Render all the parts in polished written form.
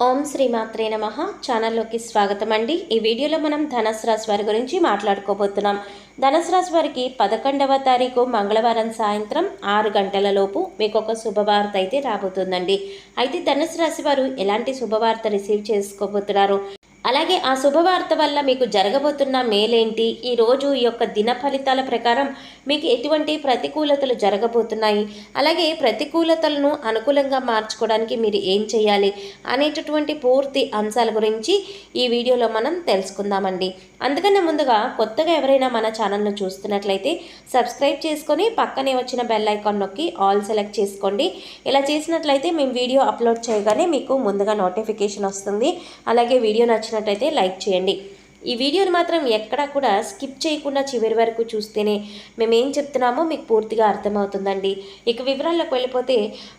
ఓం శ్రీ మాత్రే నమః. ఛానల్లోకి స్వాగతం అండి. ఈ వీడియోలో మనం ధనుసు రాశి వారి గురించి మాట్లాడుకోబోతున్నాం. ధనుసు రాశి వారికి 11వ తారీఖు మంగళవారం సాయంత్రం 6 గంటల లోపు మీకు ఒక శుభవార్త అయితే రాబోతుందండి. అయితే ధనుసు రాశి వారు ఎలాంటి శుభవార్త రిసీవ్ చేసుకోబోతున్నారు, అలాగే ఆ శుభవార్త వల్ల మీకు జరగబోతున్న మేలేంటి, ఈరోజు ఈ యొక్క దిన ఫలితాల ప్రకారం మీకు ఎటువంటి ప్రతికూలతలు జరగబోతున్నాయి, అలాగే ప్రతికూలతలను అనుకూలంగా మార్చుకోవడానికి మీరు ఏం చేయాలి అనేటటువంటి పూర్తి అంశాల గురించి ఈ వీడియోలో మనం తెలుసుకుందామండి. అందుకనే ముందుగా కొత్తగా ఎవరైనా మన ఛానల్ను చూస్తున్నట్లయితే సబ్స్క్రైబ్ చేసుకొని పక్కనే వచ్చిన బెల్ ఐకాన్ నొక్కి ఆల్ సెలెక్ట్ చేసుకోండి. ఇలా చేసినట్లయితే మేము వీడియో అప్లోడ్ చేయగానే మీకు ముందుగా నోటిఫికేషన్ వస్తుంది. అలాగే వీడియో నచ్చినట్లయితే లైక్ చేయండి. ఈ వీడియోని మాత్రం ఎక్కడా కూడా స్కిప్ చేయకుండా చివరి వరకు చూస్తేనే మేము ఏం చెప్తున్నామో మీకు పూర్తిగా అర్థమవుతుందండి. ఇక వివరాల్లోకి వెళ్ళిపోతే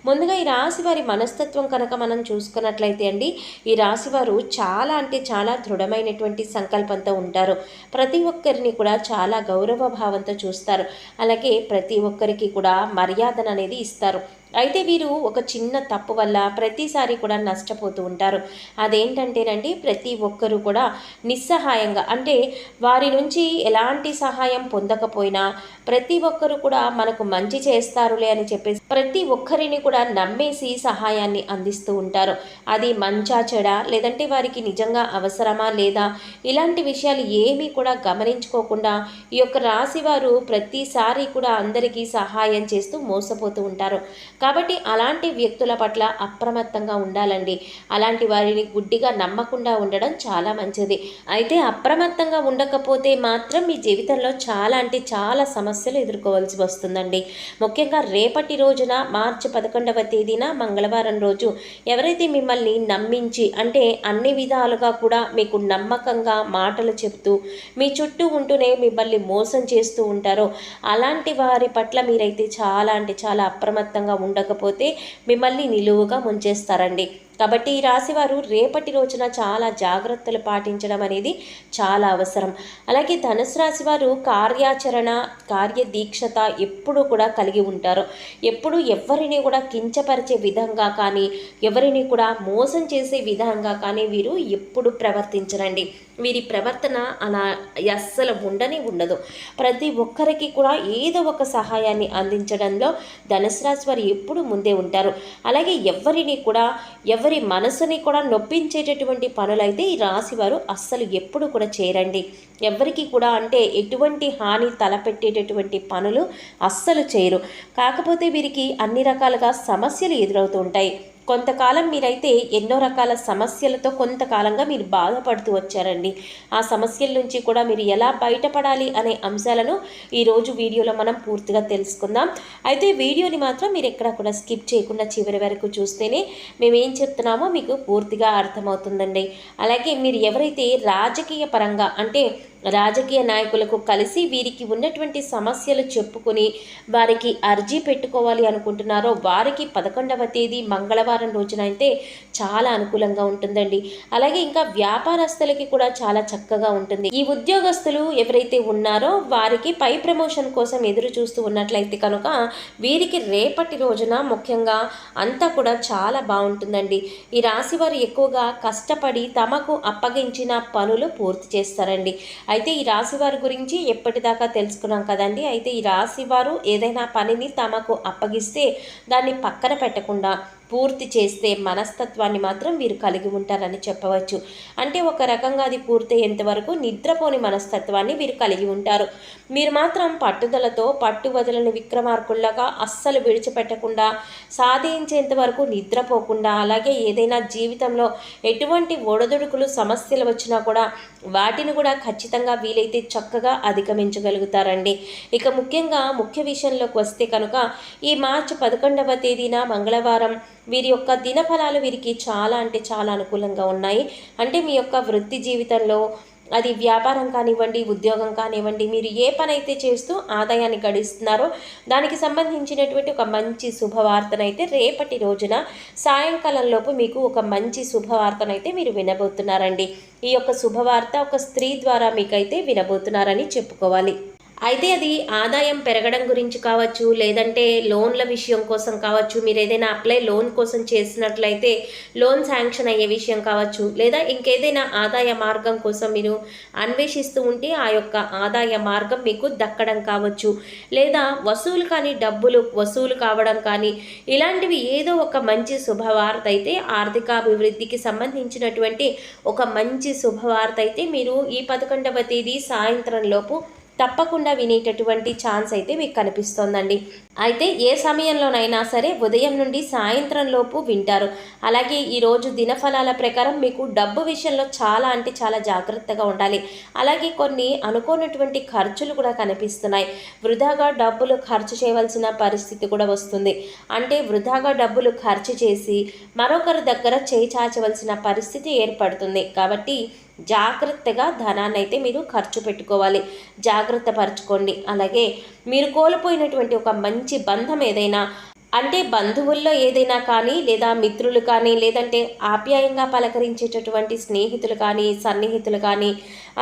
ముందుగా ఈ రాశి వారి మనస్తత్వం కనుక మనం చూసుకున్నట్లయితే అండి, ఈ రాశి వారు చాలా అంటే చాలా దృఢమైనటువంటి సంకల్పంతో ఉంటారు. ప్రతి ఒక్కరిని కూడా చాలా గౌరవ భావంతో చూస్తారు. అలాగే ప్రతి ఒక్కరికి కూడా మర్యాదను అనేది ఇస్తారు. అయితే వీరు ఒక చిన్న తప్పు వల్ల ప్రతిసారి కూడా నష్టపోతూ ఉంటారు. అదేంటంటేనండి, ప్రతి ఒక్కరూ కూడా నిస్సహాయంగా, అంటే వారి నుంచి ఎలాంటి సహాయం పొందకపోయినా ప్రతి ఒక్కరు కూడా మనకు మంచి చేస్తారులే అని చెప్పేసి ప్రతి ఒక్కరిని కూడా నమ్మేసి సహాయాన్ని అందిస్తూ ఉంటారు. అది మంచా చెడా, లేదంటే వారికి నిజంగా అవసరమా లేదా, ఇలాంటి విషయాలు ఏమీ కూడా గమనించుకోకుండా ఈ యొక్క రాశి వారు ప్రతిసారి కూడా అందరికీ సహాయం చేస్తూ మోసపోతూ ఉంటారు. కాబట్టి అలాంటి వ్యక్తుల పట్ల అప్రమత్తంగా ఉండాలండి. అలాంటి వారిని గుడ్డిగా నమ్మకుండా ఉండడం చాలా మంచిది. అయితే అప్రమత్తంగా ఉండకపోతే మాత్రం మీ జీవితంలో చాలా అంటే చాలా సమస్యలు ఎదుర్కోవాల్సి వస్తుందండి. ముఖ్యంగా రేపటి రోజున మార్చి 11వ తేదీన మంగళవారం రోజు ఎవరైతే మిమ్మల్ని నమ్మించి, అంటే అన్ని విధాలుగా కూడా మీకు నమ్మకంగా మాటలు చెప్తూ మీ చుట్టూ ఉంటూనే మిమ్మల్ని మోసం చేస్తూ ఉంటారో అలాంటి వారి పట్ల మీరైతే చాలా అంటే చాలా అప్రమత్తంగా ఉండకపోతే మిమ్మల్ని నిలువుగా ముంచేస్తారండి. కాబట్టి ఈ రాశివారు రేపటి రోజున చాలా జాగ్రత్తలు పాటించడం అనేది చాలా అవసరం. అలాగే ధనుసు రాశి వారు కార్యాచరణ, కార్యదీక్షత ఎప్పుడూ కూడా కలిగి ఉంటారు. ఎప్పుడు ఎవరిని కూడా కించపరిచే విధంగా కానీ, ఎవరిని కూడా మోసం చేసే విధంగా కానీ వీరు ఎప్పుడు ప్రవర్తించరండి. వీరి ప్రవర్తన అలా అస్సలు ఉండదు. ప్రతి ఒక్కరికి కూడా ఏదో ఒక సహాయాన్ని అందించడంలో ధనుసు రాశి వారు ఎప్పుడు ముందే ఉంటారు. అలాగే ఎవరిని కూడా ఎవరి మనసుని కూడా నొప్పించేటటువంటి పనులైతే ఈ రాశి వారు అస్సలు ఎప్పుడు కూడా చేయరండి. ఎవరికి కూడా అంటే ఎటువంటి హాని తలపెట్టేటటువంటి పనులు అస్సలు చేయరు. కాకపోతే వీరికి అన్ని రకాలుగా సమస్యలు ఎదురవుతూ ఉంటాయి. కొంతకాలం మీరైతే ఎన్నో రకాల సమస్యలతో కొంతకాలంగా మీరు బాధపడుతూ వచ్చారండి. ఆ సమస్యల నుంచి కూడా మీరు ఎలా బయటపడాలి అనే అంశాలను ఈరోజు వీడియోలో మనం పూర్తిగా తెలుసుకుందాం. అయితే వీడియోని మాత్రం మీరు ఎక్కడా కూడా స్కిప్ చేయకుండా చివరి వరకు చూస్తేనే మేము ఏం చెప్తున్నామో మీకు పూర్తిగా అర్థమవుతుందండి. అలాగే మీరు ఎవరైతే రాజకీయ పరంగా, అంటే రాజకీయ నాయకులకు కలిసి వీరికి ఉన్నటువంటి సమస్యలు చెప్పుకొని వారికి అర్జీ పెట్టుకోవాలి అనుకుంటున్నారో వారికి 11వ తేదీ మంగళవారం రోజున అయితే చాలా అనుకూలంగా ఉంటుందండి. అలాగే ఇంకా వ్యాపారస్తులకి కూడా చాలా చక్కగా ఉంటుంది. ఈ ఉద్యోగస్తులు ఎవరైతే ఉన్నారో వారికి పై ప్రమోషన్ కోసం ఎదురు చూస్తూ ఉన్నట్లయితే కనుక వీరికి రేపటి రోజున ముఖ్యంగా అంతా కూడా చాలా బాగుంటుందండి. ఈ రాశి వారు ఎక్కువగా కష్టపడి తమకు అప్పగించిన పనులు పూర్తి చేస్తారండి. అయితే ఈ రాశి వారి గురించి ఎప్పటిదాకా తెలుసుకున్నాం కదండి. అయితే ఈ రాశి వారు ఏదైనా పనిని తమకు అప్పగిస్తే దాన్ని పక్కన పెట్టకుండా పూర్తి చేస్తే మనస్తత్వాన్ని మాత్రం వీరు కలిగి ఉంటారని చెప్పవచ్చు. అంటే ఒక రకంగా అది పూర్తయ్యేంత వరకు నిద్రపోని మనస్తత్వాన్ని వీరు కలిగి ఉంటారు. మీరు మాత్రం పట్టుదలతో పట్టు వదలని విక్రమార్కుల్లాగా అస్సలు విడిచిపెట్టకుండా సాధించేంత వరకు నిద్రపోకుండా, అలాగే ఏదైనా జీవితంలో ఎటువంటి ఒడదుడుకులు సమస్యలు వచ్చినా కూడా వాటిని కూడా ఖచ్చితంగా వీలైతే చక్కగా అధిగమించగలుగుతారండి. ఇక ముఖ్యంగా ముఖ్య విషయంలోకి వస్తే కనుక ఈ మార్చి 11వ తేదీన మంగళవారం వీరి యొక్క దినఫలాలు వీరికి చాలా అంటే చాలా అనుకూలంగా ఉన్నాయి. అంటే మీ యొక్క వృత్తి జీవితంలో, అది వ్యాపారం కానివ్వండి, ఉద్యోగం కానివ్వండి, మీరు ఏ పని అయితే చేస్తూ ఆదాయాన్ని గడిస్తున్నారో దానికి సంబంధించినటువంటి ఒక మంచి శుభవార్తనైతే రేపటి రోజున సాయంకాలంలోపు మీకు ఒక మంచి శుభవార్తనైతే మీరు వినబోతున్నారండి. ఈ యొక్క శుభవార్త ఒక స్త్రీ ద్వారా మీకైతే వినబోతున్నారని చెప్పుకోవాలి. అయితే అది ఆదాయం పెరగడం గురించి కావచ్చు, లేదంటే లోన్ల విషయం కోసం కావచ్చు, మీరు ఏదైనా లోన్ కోసం చేసినట్లయితే లోన్ శాంక్షన్ అయ్యే విషయం కావచ్చు, లేదా ఇంకేదైనా ఆదాయ మార్గం కోసం మీరు అన్వేషిస్తూ ఉంటే ఆ యొక్క ఆదాయ మార్గం మీకు దక్కడం కావచ్చు, లేదా వసూలు కానీ డబ్బులు వసూలు కావడం కానీ ఇలాంటివి ఏదో ఒక మంచి శుభవార్త అయితే ఆర్థికాభివృద్ధికి సంబంధించినటువంటి ఒక మంచి శుభవార్త అయితే మీరు ఈ 11వ తేదీ సాయంత్రం లోపు తప్పకుండా వినేటటువంటి ఛాన్స్ అయితే మీకు కనిపిస్తోందండి. అయితే ఏ సమయంలోనైనా సరే ఉదయం నుండి సాయంత్రం లోపు వింటారు. అలాగే ఈరోజు దినఫలాల ప్రకారం మీకు డబ్బు విషయంలో చాలా అంటే చాలా జాగ్రత్తగా ఉండాలి. అలాగే కొన్ని అనుకోనటువంటి ఖర్చులు కూడా కనిపిస్తున్నాయి. వృధాగా డబ్బులు ఖర్చు చేయవలసిన పరిస్థితి కూడా వస్తుంది. అంటే వృధాగా డబ్బులు ఖర్చు చేసి మరొకరి దగ్గర చేయి చాచవలసిన పరిస్థితి ఏర్పడుతుంది. కాబట్టి జాగ్రత్తగా ధనాన్ని అయితే మీరు ఖర్చు పెట్టుకోవాలి, జాగ్రత్త పరచుకోండి. అలాగే మీరు కోల్పోయినటువంటి ఒక మంచి బంధం ఏదైనా, అంటే బంధువుల్లో ఏదైనా కానీ, లేదా మిత్రులు కానీ, లేదంటే ఆప్యాయంగా పలకరించేటటువంటి స్నేహితులు కానీ, సన్నిహితులు కానీ,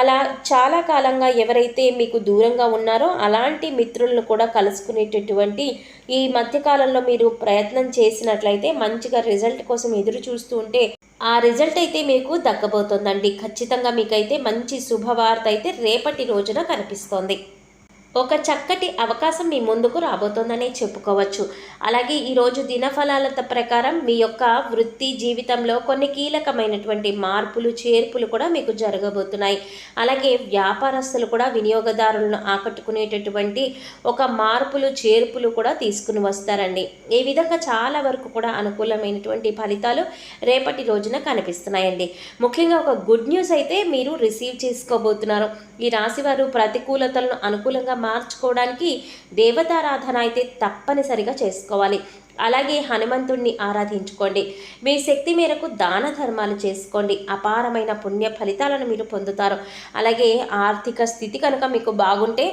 అలా చాలా కాలంగా ఎవరైతే మీకు దూరంగా ఉన్నారో అలాంటి మిత్రులను కూడా కలుసుకునేటటువంటి ఈ మధ్యకాలంలో మీరు ప్రయత్నం చేసినట్లయితే మంచిగా రిజల్ట్ కోసం ఎదురు చూస్తూ ఉంటే ఆ రిజల్ట్ అయితే మీకు దక్కబోతోందండి. ఖచ్చితంగా మీకైతే మంచి శుభవార్త అయితే రేపటి రోజున కనిపిస్తోంది. ఒక చక్కటి అవకాశం మీ ముందుకు రాబోతోందనే చెప్పుకోవచ్చు. అలాగే ఈరోజు దినఫలాల ప్రకారం మీ యొక్క వృత్తి జీవితంలో కొన్ని కీలకమైనటువంటి మార్పులు చేర్పులు కూడా మీకు జరగబోతున్నాయి. అలాగే వ్యాపారస్తులు కూడా వినియోగదారులను ఆకట్టుకునేటటువంటి ఒక మార్పులు చేర్పులు కూడా తీసుకుని వస్తారండి. ఈ విధంగా చాలా వరకు కూడా అనుకూలమైనటువంటి ఫలితాలు రేపటి రోజున కనిపిస్తున్నాయండి. ముఖ్యంగా ఒక గుడ్ న్యూస్ అయితే మీరు రిసీవ్ చేసుకోబోతున్నారు. ఈ రాశివారు ప్రతికూలతలను అనుకూలంగా మార్చుకోవడానికి దేవతారాధన అయితే తప్పనిసరిగా చేసుకోవాలి. అలాగే హనుమంతుణ్ణి ఆరాధించుకోండి. మీ శక్తి మేరకు దాన ధర్మాలు చేసుకోండి. అపారమైన పుణ్య ఫలితాలను మీరు పొందుతారు. అలాగే ఆర్థిక స్థితి కనుక మీకు బాగుంటే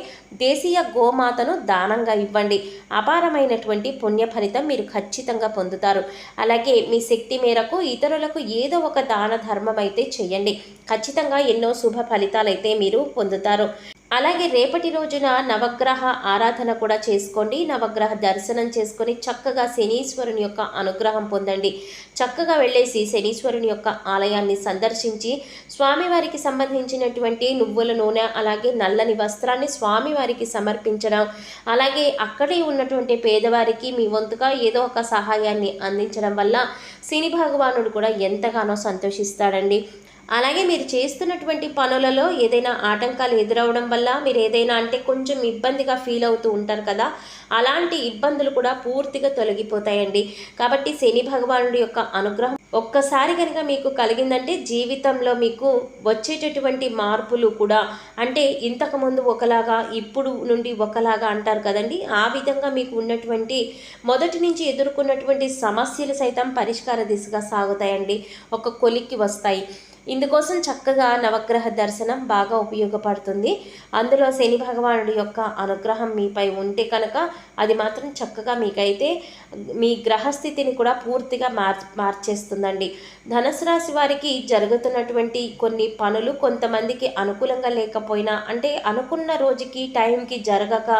దేశీయ గోమాతను దానంగా ఇవ్వండి. అపారమైనటువంటి పుణ్య ఫలితం మీరు ఖచ్చితంగా పొందుతారు. అలాగే మీ శక్తి మేరకు ఇతరులకు ఏదో ఒక దాన ధర్మం అయితే చేయండి. ఖచ్చితంగా ఎన్నో శుభ ఫలితాలు అయితే మీరు పొందుతారు. అలాగే రేపటి రోజున నవగ్రహ ఆరాధన కూడా చేసుకోండి. నవగ్రహ దర్శనం చేసుకొని చక్కగా శనీశ్వరుని యొక్క అనుగ్రహం పొందండి. చక్కగా వెళ్ళేసి శనీశ్వరుని యొక్క ఆలయాన్ని సందర్శించి స్వామివారికి సంబంధించినటువంటి నువ్వుల నూనె, అలాగే నల్లని వస్త్రాన్ని స్వామివారికి సమర్పించడం, అలాగే అక్కడే ఉన్నటువంటి పేదవారికి మీ వంతుగా ఏదో ఒక సహాయాన్ని అందించడం వల్ల శని భగవానుడు కూడా ఎంతగానో సంతోషిస్తాడండి. అలాగే మీరు చేస్తున్నటువంటి పనులలో ఏదైనా ఆటంకాలు ఎదురవడం వల్ల మీరు ఏదైనా అంటే కొంచెం ఇబ్బందిగా ఫీల్ అవుతూ ఉంటారు కదా, అలాంటి ఇబ్బందులు కూడా పూర్తిగా తొలగిపోతాయండి. కాబట్టి శని భగవానుడి యొక్క అనుగ్రహం ఒక్కసారి కనుక మీకు కలిగిందంటే జీవితంలో మీకు వచ్చేటటువంటి మార్పులు కూడా, అంటే ఇంతకుముందు ఒకలాగా ఇప్పుడు నుండి ఒకలాగా అంటారు కదండి, ఆ విధంగా మీకు ఉన్నటువంటి మొదటి నుంచి ఎదుర్కొన్నటువంటి సమస్యలు సైతం పరిష్కార దిశగా సాగుతాయండి, ఒక కొలిక్కి వస్తాయి. ఇందుకోసం చక్కగా నవగ్రహ దర్శనం బాగా ఉపయోగపడుతుంది. అందులో శని భగవానుడి యొక్క అనుగ్రహం మీపై ఉంటే కనుక అది మాత్రం చక్కగా మీకైతే మీ గ్రహస్థితిని కూడా పూర్తిగా మార్చేస్తుందండి. ధనుసు రాశి వారికి జరుగుతున్నటువంటి కొన్ని పనులు కొంతమందికి అనుకూలంగా లేకపోయినా, అంటే అనుకున్న రోజుకి టైంకి జరగక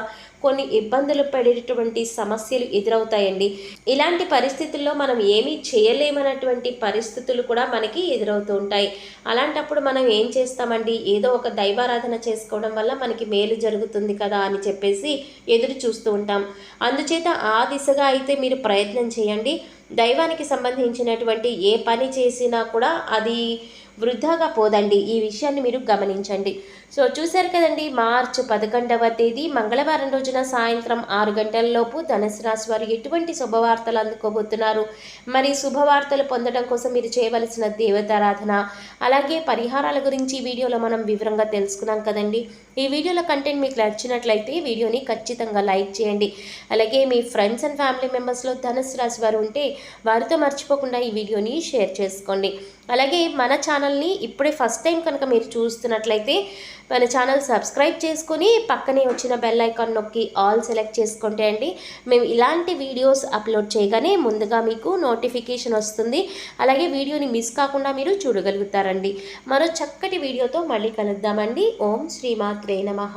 కొన్ని ఇబ్బందులు పడేటటువంటి సమస్యలు ఎదురవుతాయండి. ఇలాంటి పరిస్థితుల్లో మనం ఏమీ చేయలేమన్నటువంటి పరిస్థితులు కూడా మనకి ఎదురవుతూ ఉంటాయి. అలాంటప్పుడు మనం ఏం చేస్తామండి, ఏదో ఒక దైవారాధన చేసుకోవడం వల్ల మనకి మేలు జరుగుతుంది కదా అని చెప్పేసి ఎదురు చూస్తూ ఉంటాం. అందుచేత ఆ దిశగా అయితే మీరు ప్రయత్నం చేయండి. దైవానికి సంబంధించినటువంటి ఏ పని చేసినా కూడా అది వృధాగా పోదండి. ఈ విషయాన్ని మీరు గమనించండి. సో చూశారు కదండి, మార్చి 11వ తేదీ మంగళవారం రోజున సాయంత్రం 6 గంటలలోపు ధనుసు రాశి వారు ఎటువంటి శుభవార్తలు అందుకోబోతున్నారు, మరి శుభవార్తలు పొందడం కోసం మీరు చేయవలసిన దేవతారాధన, అలాగే పరిహారాల గురించి ఈ వీడియోలో మనం వివరంగా తెలుసుకున్నాం కదండి. ఈ వీడియోలో కంటెంట్ మీకు నచ్చినట్లయితే వీడియోని ఖచ్చితంగా లైక్ చేయండి. అలాగే మీ ఫ్రెండ్స్ అండ్ ఫ్యామిలీ మెంబర్స్లో ధనుసు రాశి వారు ఉంటే వారితో మర్చిపోకుండా ఈ వీడియోని షేర్ చేసుకోండి. అలాగే మన ఛానల్ని ఇప్పుడే ఫస్ట్ టైం కనుక మీరు చూస్తున్నట్లయితే మన ఛానల్ సబ్స్క్రైబ్ చేసుకొని పక్కనే వచ్చిన బెల్ ఐకాన్ నొక్కి ఆల్ సెలెక్ట్ చేసుకుంటే అండి మేము ఇలాంటి వీడియోస్ అప్లోడ్ చేయగానే ముందుగా మీకు నోటిఫికేషన్ వస్తుంది. అలాగే వీడియోని మిస్ కాకుండా మీరు చూడగలుగుతారండి. మరో చక్కటి వీడియోతో మళ్ళీ కలుద్దామండి. ఓం శ్రీమాత్రే నమః.